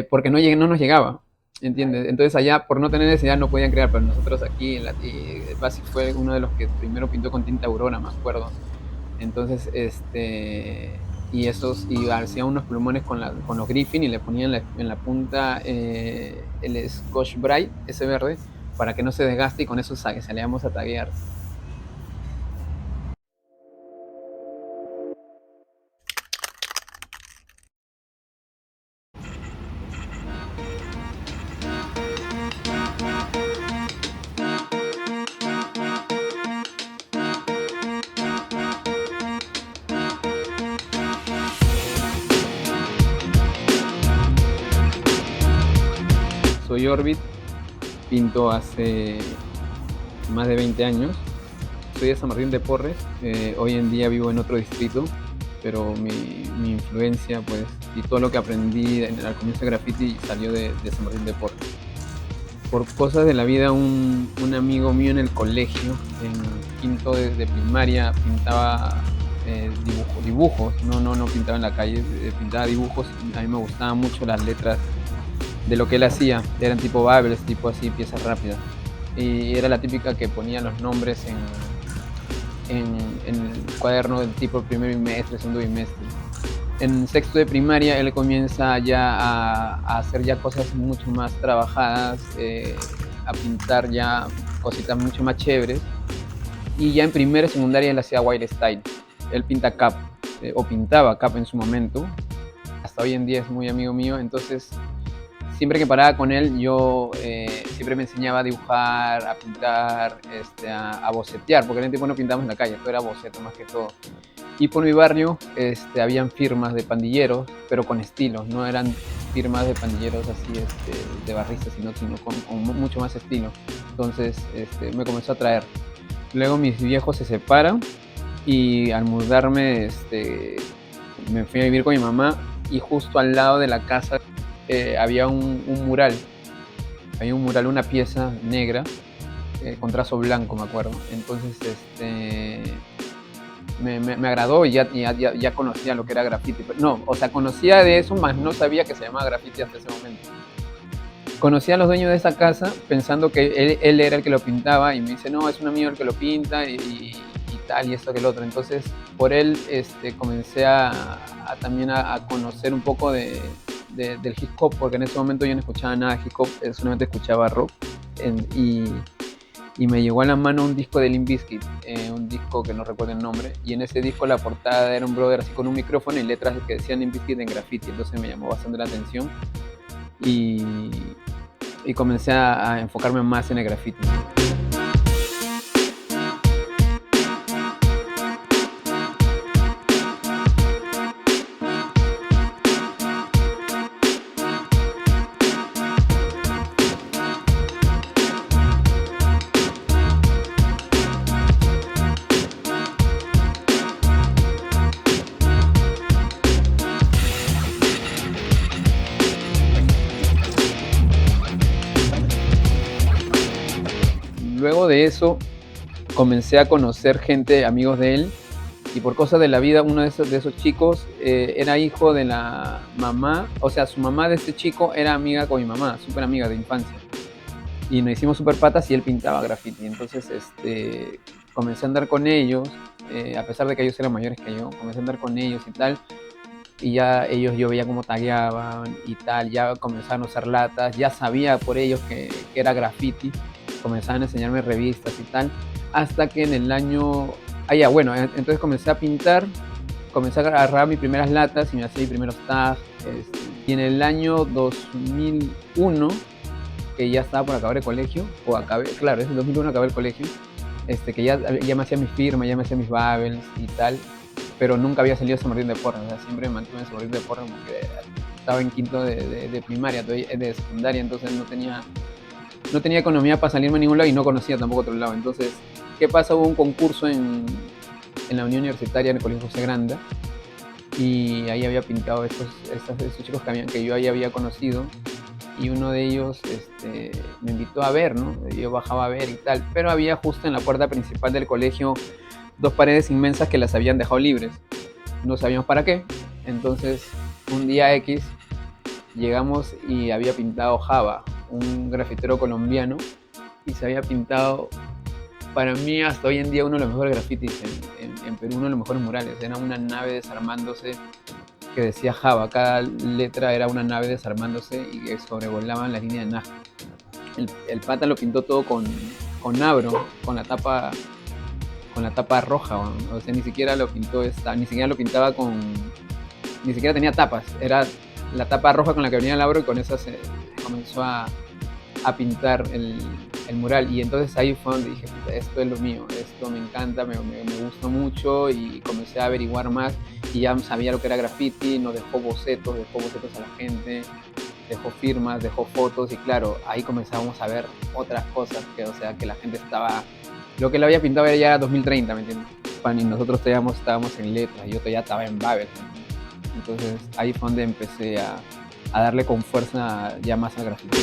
porque no nos llegaba, ¿entiendes? Entonces allá, por no tener necesidad, no podían crear, pero nosotros aquí, Basic fue uno de los que primero pintó con tinta Aurora, me acuerdo. Entonces, y hacía unos plumones con los Griffin y le ponían en la punta el Scotch Brite, ese verde, para que no se desgaste y con eso salíamos a taguear. Soy Orbit, pinto hace más de 20 años. Soy de San Martín de Porres, hoy en día vivo en otro distrito, pero mi influencia pues, y todo lo que aprendí al comienzo de graffiti salió de San Martín de Porres. Por cosas de la vida, un amigo mío en el colegio, en quinto de primaria, pintaba dibujos, no pintaba en la calle, pintaba dibujos. A mí me gustaban mucho las letras de lo que él hacía, eran tipo Babels, tipo así, piezas rápidas. Y era la típica que ponía los nombres en el cuaderno del tipo primer bimestre, segundo bimestre. En sexto de primaria él comienza ya a hacer ya cosas mucho más trabajadas, a pintar ya cositas mucho más chéveres. Y ya en primera y secundaria él hacía wild style. Él pinta cap, o pintaba cap en su momento. Hasta hoy en día es muy amigo mío, entonces siempre que paraba con él, yo siempre me enseñaba a dibujar, a pintar, a bocetear, porque en el tiempo no pintábamos en la calle, todo era boceto más que todo. Y por mi barrio habían firmas de pandilleros, pero con estilos, no eran firmas de pandilleros así de barristas, sino con mucho más estilo. Entonces me comenzó a traer. Luego mis viejos se separan y al mudarme me fui a vivir con mi mamá y justo al lado de la casa había un mural, una pieza negra con trazo blanco, me acuerdo. Entonces me agradó y ya conocía lo que era graffiti. No, o sea, conocía de eso, mas no sabía que se llamaba graffiti hasta ese momento. Conocí a los dueños de esa casa pensando que él era el que lo pintaba y me dice, no, es un amigo el que lo pinta y tal, y esto que el otro. Entonces, por él comencé también a conocer un poco del hip hop, porque en ese momento yo no escuchaba nada de hip hop, solamente escuchaba rock. Y, y me llegó a la mano un disco de Limp Bizkit, un disco que no recuerdo el nombre, y en ese disco la portada era un brother así con un micrófono y letras que decían Limp Bizkit en graffiti, entonces me llamó bastante la atención y, y comencé a enfocarme más en el graffiti. Luego de eso comencé a conocer gente, amigos de él, y por cosas de la vida uno de esos chicos era hijo de la mamá, o sea, su mamá de este chico era amiga con mi mamá, súper amiga de infancia. Y nos hicimos súper patas y él pintaba graffiti. Entonces comencé a andar con ellos, a pesar de que ellos eran mayores que yo, comencé a andar con ellos y tal. Y ya ellos yo veía cómo tagueaban y tal, ya comenzaban a usar latas, ya sabía por ellos que era graffiti, comenzaban a enseñarme revistas y tal, hasta que en el año, bueno, entonces comencé a pintar, comencé a agarrar mis primeras latas y me hacía mis primeros tags, y en el año 2001, que ya estaba por acabar el colegio, o acabé, claro, es el 2001 acabé el colegio, que ya me hacía mis firmas, ya me hacía mis babels y tal, pero nunca había salido de San Martín de Porres, o sea, siempre me mantuve en San Martín de Porres porque estaba en quinto de primaria, de secundaria, entonces no tenía economía para salirme a ningún lado y no conocía tampoco otro lado. Entonces, ¿qué pasa? Hubo un concurso en la Unión Universitaria en el Colegio José Granda y ahí había pintado esos chicos que yo ahí había conocido y uno de ellos me invitó a ver, ¿no? Yo bajaba a ver y tal, pero había justo en la puerta principal del colegio dos paredes inmensas que las habían dejado libres. No sabíamos para qué. Entonces, un día X, llegamos y había pintado Java, un grafitero colombiano, y se había pintado, para mí hasta hoy en día, uno de los mejores grafitis en Perú, uno de los mejores murales. Era una nave desarmándose que decía Java, cada letra era una nave desarmándose y que sobrevolaban la línea de Nazca. El pata lo pintó todo con Abro, con la tapa roja, o sea, ni siquiera lo pintó ni siquiera lo pintaba ni siquiera tenía tapas, era la tapa roja con la que venía el Abro, y con esa se comenzó a pintar el mural. Y entonces ahí fue donde dije, esto es lo mío, esto me encanta, me gusta mucho, y comencé a averiguar más y ya sabía lo que era graffiti. Nos dejó bocetos a la gente, dejó firmas, dejó fotos, y claro, ahí comenzamos a ver otras cosas, o sea, que la gente estaba, lo que le había pintado ya era 2030, ¿me entiendes? Y nosotros estábamos en letras, yo todavía estaba en Babel. Entonces ahí fue donde empecé a darle con fuerza ya más al grafiti.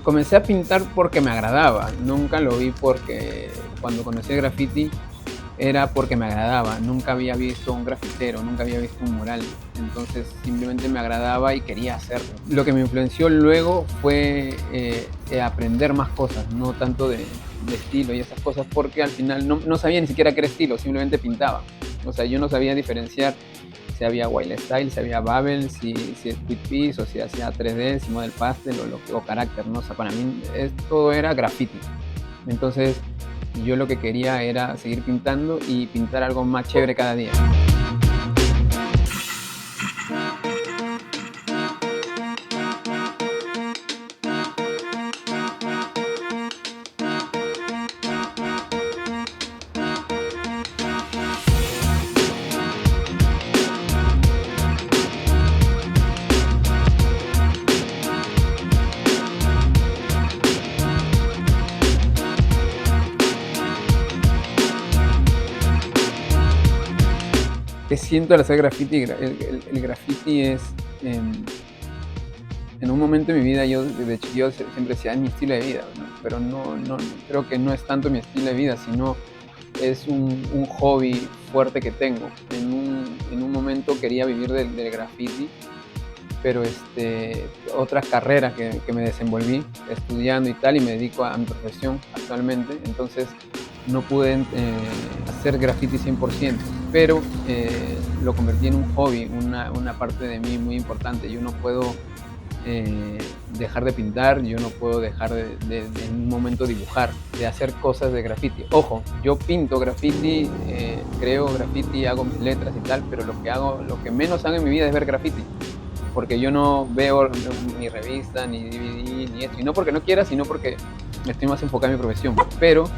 Comencé a pintar porque me agradaba, nunca lo vi porque cuando conocí el graffiti era porque me agradaba, nunca había visto un grafitero, nunca había visto un mural, entonces simplemente me agradaba y quería hacerlo. Lo que me influenció luego fue aprender más cosas, no tanto de estilo y esas cosas, porque al final no sabía ni siquiera qué era estilo, simplemente pintaba. O sea, yo no sabía diferenciar si había Wild Style, si había Babel, si es Quick Piece, o si hacía 3D, si Model Pastel o carácter, ¿no? O sea, para mí todo era graffiti. Entonces yo lo que quería era seguir pintando y pintar algo más chévere cada día. ¿Qué siento al hacer graffiti? El graffiti es, en un momento de mi vida, yo desde chiquillo siempre decía, es mi estilo de vida, ¿no? Pero no, creo que no es tanto mi estilo de vida, sino es un hobby fuerte que tengo. En un momento quería vivir del graffiti, pero otras carreras que me desenvolví estudiando y tal, y me dedico a mi profesión actualmente, entonces no pude hacer graffiti 100%, pero lo convertí en un hobby, una parte de mí muy importante. Yo no puedo dejar de pintar, yo no puedo dejar de en un momento dibujar, de hacer cosas de graffiti. Ojo, yo pinto graffiti, creo graffiti, hago mis letras y tal, pero lo que menos hago en mi vida es ver graffiti, porque yo no veo ni revista, ni DVD, ni esto, y no porque no quiera, sino porque me estoy más enfocado en mi profesión, pero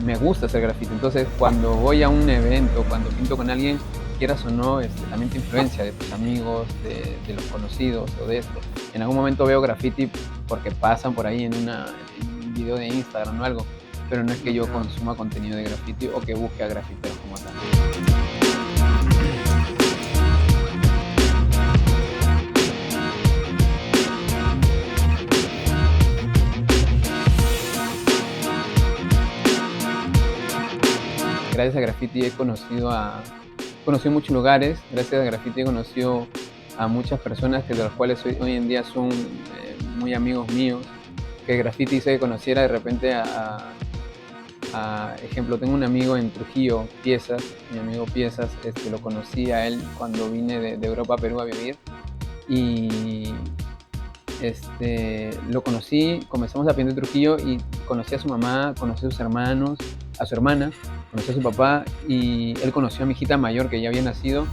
me gusta hacer graffiti. Entonces cuando voy a un evento, cuando pinto con alguien, quieras o no, también te influencia de tus amigos, de los conocidos o de esto. En algún momento veo graffiti porque pasan por ahí en un video de Instagram o algo, pero no es que yo consuma contenido de graffiti o que busque a grafiteros como tal. Gracias a graffiti he conocido muchos lugares, gracias a graffiti he conocido a muchas personas de las cuales hoy en día son muy amigos míos, que graffiti hizo que conociera de repente ejemplo, tengo un amigo en Trujillo, Piezas, mi amigo Piezas, lo conocí a él cuando vine de Europa a Perú a vivir, y lo conocí, comenzamos a pintar en Trujillo y conocí a su mamá, conocí a sus hermanos, a su hermana, conocí a su papá, y él conoció a mi hijita mayor que ya había nacido,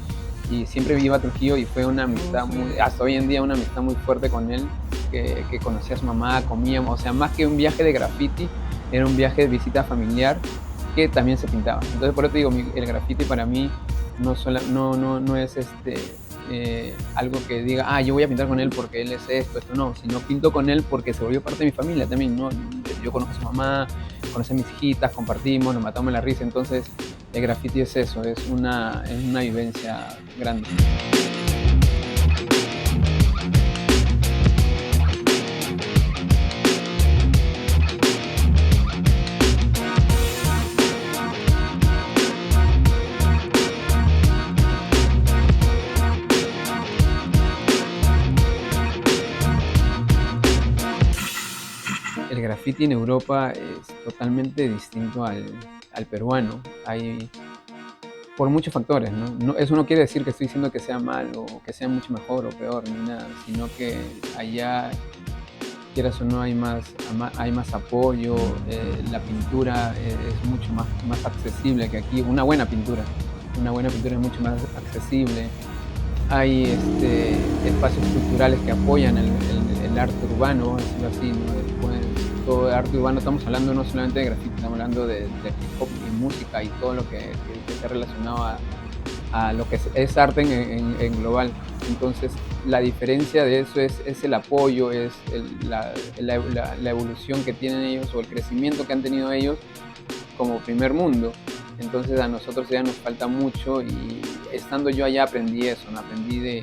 y siempre iba a Trujillo, y fue una amistad hasta hoy en día una amistad muy fuerte con él, que conocí a su mamá, comíamos, o sea, más que un viaje de graffiti, era un viaje de visita familiar que también se pintaba. Entonces por eso te digo, el graffiti para mí no es algo que diga, yo voy a pintar con él porque él es esto no, sino pinto con él porque se volvió parte de mi familia también, ¿no? Yo conozco a su mamá, conocí a mis hijitas, compartimos, nos matamos la risa, entonces el graffiti es eso, es una vivencia grande. El graffiti en Europa es totalmente distinto al peruano. Hay por muchos factores, ¿no? Eso no quiere decir que estoy diciendo que sea malo o que sea mucho mejor o peor ni nada, sino que allá, quieras o no, hay más apoyo, la pintura es mucho más accesible que aquí. Una buena pintura es mucho más accesible. Hay espacios culturales que apoyan el arte urbano, vamos a decirlo así, ¿no? Todo el arte urbano, estamos hablando no solamente de graffiti, estamos hablando de hip hop y música y todo lo que está relacionado a lo que es arte en global. Entonces, la diferencia de eso es el apoyo, es la evolución que tienen ellos o el crecimiento que han tenido ellos como primer mundo. Entonces a nosotros ya nos falta mucho y estando yo allá aprendí eso, ¿no? Aprendí de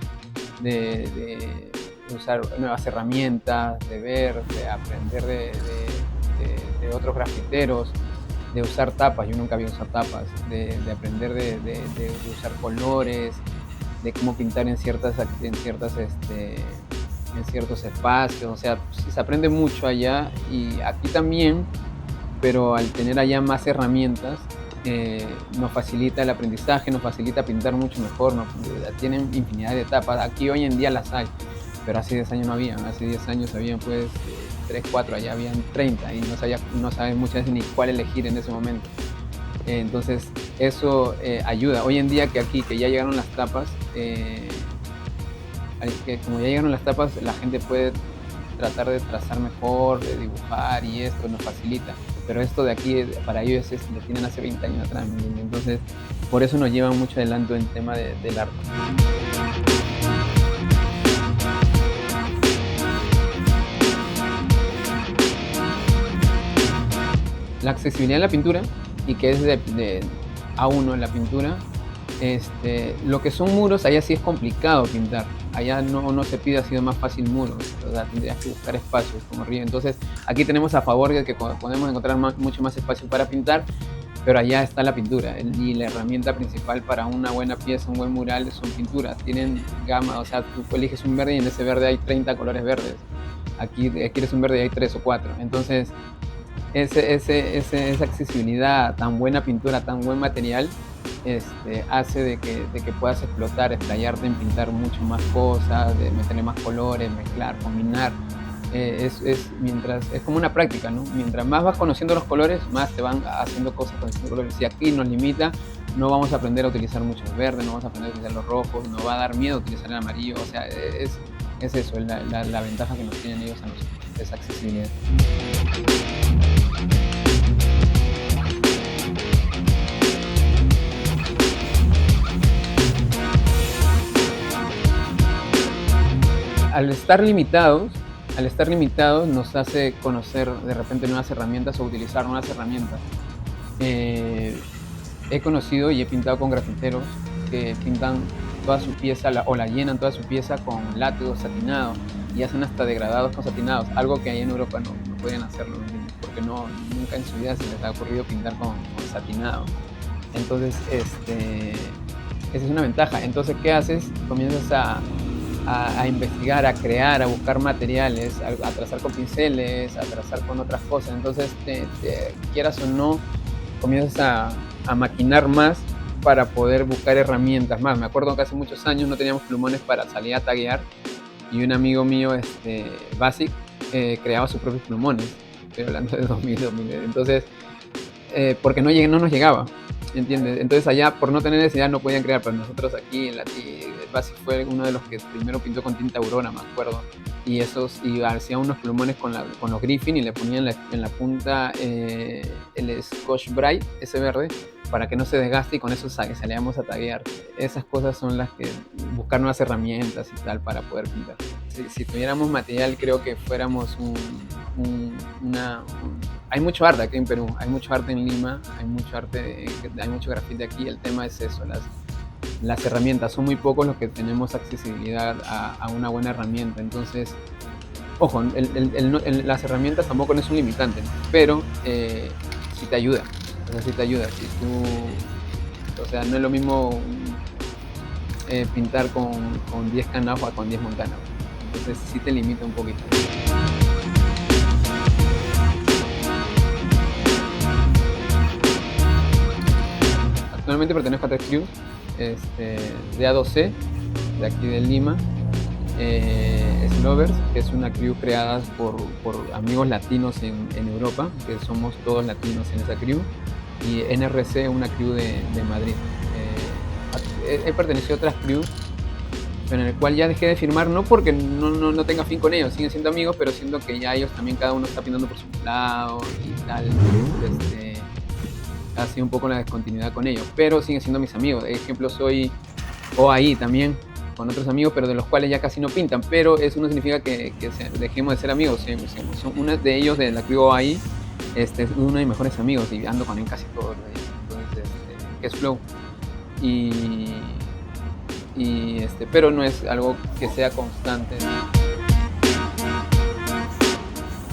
usar nuevas herramientas, de ver, de aprender de otros grafiteros, de usar tapas, yo nunca había usado tapas, de aprender de usar colores, de cómo pintar en ciertos espacios, o sea, se aprende mucho allá y aquí también, pero al tener allá más herramientas, nos facilita el aprendizaje, nos facilita pintar mucho mejor, tienen infinidad de etapas, aquí hoy en día las hay, pero hace 10 años no habían, hace 10 años habían pues 3, 4, allá habían 30 y no sabes muchas veces ni cuál elegir en ese momento. Entonces eso ayuda. Hoy en día que aquí, que ya llegaron las tapas, que como ya llegaron las tapas, la gente puede tratar de trazar mejor, de dibujar y esto nos facilita. Pero esto de aquí para ellos lo tienen hace 20 años atrás, ¿me? Entonces por eso nos llevan mucho adelanto en el tema del arte. La accesibilidad de la pintura y que es de A1 en la pintura. Lo que son muros, allá sí es complicado pintar. Allá no se pide, ha sido más fácil muros, o sea, tendrías que buscar espacios como río. Entonces, aquí tenemos a favor de que podemos encontrar mucho más espacio para pintar, pero allá está la pintura y la herramienta principal para una buena pieza, un buen mural, son pinturas. Tienen gama, o sea, tú eliges un verde y en ese verde hay 30 colores verdes. Aquí quieres un verde y hay 3 o 4. Entonces, esa accesibilidad, tan buena pintura, tan buen material, hace de que puedas explotar, explayarte en pintar mucho más cosas, de meterle más colores, mezclar, combinar. Es como una práctica, ¿no? Mientras más vas conociendo los colores, más te van haciendo cosas con esos colores. Si aquí nos limita, no vamos a aprender a utilizar muchos verdes, no vamos a aprender a utilizar los rojos, nos va a dar miedo utilizar el amarillo. O sea, es eso, la ventaja que nos tienen ellos a nosotros, esa accesibilidad. Al estar limitados nos hace conocer de repente nuevas herramientas o utilizar nuevas herramientas. He conocido y he pintado con grafiteros que pintan toda su pieza o la llenan toda su pieza con látex satinado y hacen hasta degradados con satinados, algo que ahí en Europa no pueden hacerlo, porque nunca en su vida se les ha ocurrido pintar con satinado. Entonces, esa es una ventaja. Entonces, ¿qué haces? Comienzas a investigar, a crear, a buscar materiales, a trazar con pinceles, a trazar con otras cosas. Entonces, quieras o no, comienzas a maquinar más para poder buscar herramientas más. Me acuerdo que hace muchos años no teníamos plumones para salir a taguear y un amigo mío, Basic, creaba sus propios plumones. Estoy hablando de 2000. Entonces, porque no nos llegaba, ¿entiendes? Entonces allá, por no tener necesidad, no podían crear, pero nosotros aquí, Basic fue uno de los que primero pintó con tinta Aurora, me acuerdo, y hacía unos plumones con los Griffin y le ponían en la punta el Scotch Brite, ese verde, para que no se desgaste y con eso salíamos a taguear. Esas cosas son las que buscar nuevas herramientas y tal para poder pintar. Si tuviéramos material creo que fuéramos hay mucho arte aquí en Perú, hay mucho arte en Lima, hay mucho arte, hay mucho grafite aquí. El tema es eso, las herramientas. Son muy pocos los que tenemos accesibilidad a una buena herramienta. Entonces, ojo, las herramientas tampoco no es un limitante, ¿no? Pero sí te ayuda. O sea, sí te ayuda. Si tú, o sea, no es lo mismo pintar con 10 canas o con 10 montanas. Entonces sí te limita un poquito. Actualmente pertenezco a tres crews, de A2C, de aquí de Lima, Slovers, que es una crew creada por amigos latinos en Europa, que somos todos latinos en esa crew, y NRC, una crew de Madrid. He pertenecido a otras crews, pero en el cual ya dejé de firmar, no porque no tenga fin con ellos, siguen siendo amigos, pero siento que ya ellos también cada uno está pintando por su lado y tal. Ha sido un poco la descontinuidad con ellos, pero siguen siendo mis amigos. De ejemplo, soy OAI también, con otros amigos, pero de los cuales ya casi no pintan, pero eso no significa que dejemos de ser amigos. Son uno de ellos, de la crew OAI, es uno de mis mejores amigos y ando con él casi todos los días. Entonces, que es Flow. Pero no es algo que sea constante.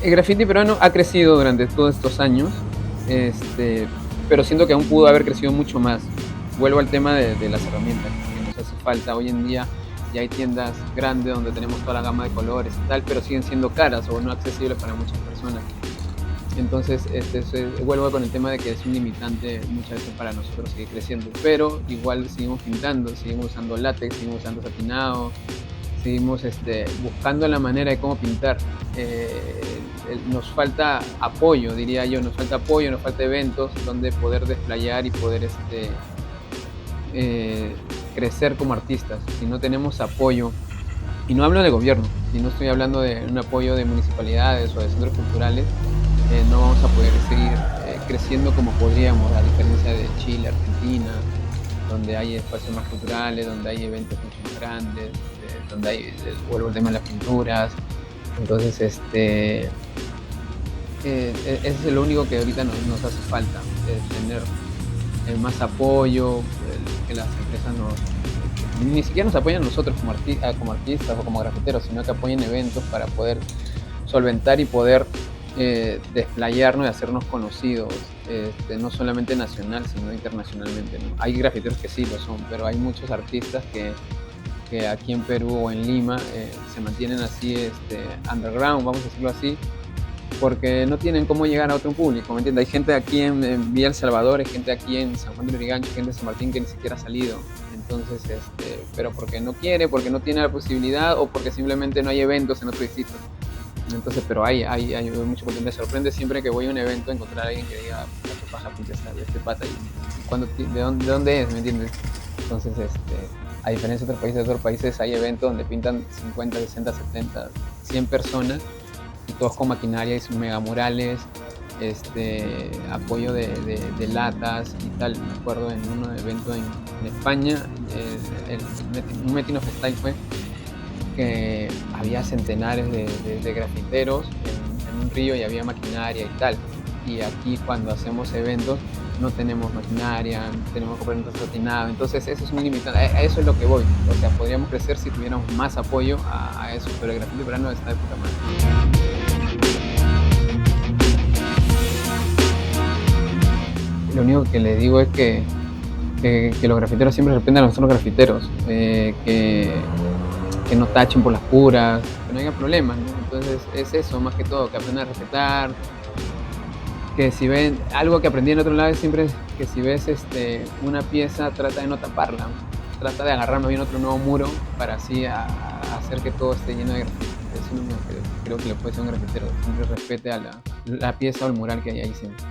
El graffiti peruano ha crecido durante todos estos años, pero siento que aún pudo haber crecido mucho más. Vuelvo al tema de las herramientas que nos hace falta. Hoy en día ya hay tiendas grandes donde tenemos toda la gama de colores y tal, pero siguen siendo caras o no accesibles para muchas personas. Entonces, vuelvo con el tema de que es un limitante muchas veces para nosotros seguir creciendo, pero igual seguimos pintando, seguimos usando látex, seguimos usando satinado, seguimos buscando la manera de cómo pintar. Nos falta apoyo, diría yo, nos falta apoyo, nos falta eventos donde poder desplayar y poder crecer como artistas. Si no tenemos apoyo, y no hablo de gobierno, y no estoy hablando de un apoyo de municipalidades o de centros culturales, no vamos a poder seguir creciendo como podríamos, a diferencia de Chile, Argentina, donde hay espacios más culturales, donde hay eventos mucho más grandes, donde hay, vuelvo al tema de las pinturas. Entonces, eso es lo único que ahorita nos hace falta, tener más apoyo, que las empresas ni siquiera nos apoyan nosotros como artistas o como grafiteros, sino que apoyen eventos para poder solventar y poder desplayarnos y hacernos conocidos, no solamente nacional, sino internacionalmente, ¿no? Hay grafiteros que sí lo son, pero hay muchos artistas que aquí en Perú o en Lima se mantienen así underground, vamos a decirlo así, porque no tienen cómo llegar a otro público, ¿me entiendes? Hay gente aquí en Villa El Salvador, hay gente aquí en San Juan de Lurigancho, gente de San Martín que ni siquiera ha salido. Entonces, pero porque no quiere, porque no tiene la posibilidad o porque simplemente no hay eventos en otro distrito. Entonces, pero hay mucho potencial. Me sorprende siempre que voy a un evento encontrar a alguien que diga, ¿qué pasa, pinche este pata? ¿Y de dónde es? ¿Me entiendes? Entonces, a diferencia de otros países hay eventos donde pintan 50, 60, 70, 100 personas y todos con maquinaria y mega murales, apoyo de latas y tal. Me acuerdo en un evento en España, un Metino Festyle fue, que había centenares de grafiteros en un río y había maquinaria y tal. Y aquí cuando hacemos eventos no tenemos maquinaria, tenemos que comprar un satinado, entonces eso es un limitante, a eso es lo que voy. O sea, podríamos crecer si tuviéramos más apoyo a eso, pero el grafite peruano está de puta madre. Lo único que les digo es que los grafiteros siempre respetan a los otros grafiteros, que no tachen por las puras, que no haya problemas, ¿no? Entonces es eso, más que todo, que aprendan a respetar, que si ven, algo que aprendí en otro lado siempre es que si ves una pieza, trata de no taparla, trata de agarrar bien otro nuevo muro para así hacer que todo esté lleno de grafite. Eso es lo que creo que le puede ser un grafitero, siempre respete a la pieza o el mural que hay ahí siempre.